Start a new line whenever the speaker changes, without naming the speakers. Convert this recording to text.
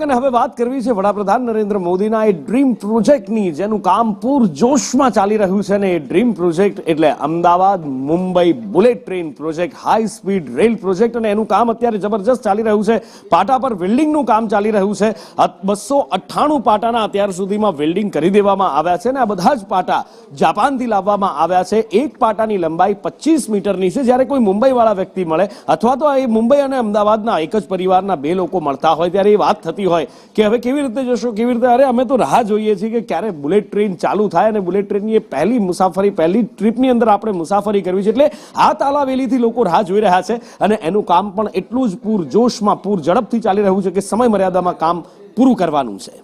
અને હવે વાત કરવી છે વડાપ્રધાન નરેન્દ્ર મોદીના એ ડ્રીમ પ્રોજેક્ટની જેનું કામ પૂરજોશમાં ચાલી રહ્યું છે ને એ ડ્રીમ પ્રોજેક્ટ એટલે Ahmedabad Mumbai bullet train project high speed rail project અને એનું કામ અત્યારે જબરજસ્ત ચાલી રહ્યું છે। પાટા પર વેલ્ડિંગનું કામ ચાલી રહ્યું છે। 298 પાટાના અત્યાર સુધીમાં વેલ્ડિંગ કરી દેવામાં આવ્યા છે અને આ બધા જ પાટા જાપાનથી લાવવામાં આવ્યા છે। એક પાટાની લંબાઈ 25 મીટરની છે। જ્યારે કોઈ મુંબઈવાળા વ્યક્તિ મળે અથવા તો એ મુંબઈ અને અમદાવાદના એક જ પરિવારના બે લોકો મળતા હોય ત્યારે એ વાત થતી હોય કે હવે કેવી રીતે જશો, કેવી રીતે, અરે અમે તો રાહ જોઈએ છીએ કે ક્યારે બુલેટ ટ્રેન ચાલુ થાય અને બુલેટ ટ્રેનની એ પહેલી મુસાફરી, પહેલી ટ્રીપની અંદર આપણે મુસાફરી કરવી છે। એટલે આ તાલાવેલીથી લોકો રાહ જોઈ રહ્યા છે અને એનું કામ પણ એટલું જ પૂરજોશમાં, પૂર ઝડપથી ચાલી રહ્યું છે કે સમય મર્યાદામાં કામ પૂરું કરવાનું છે।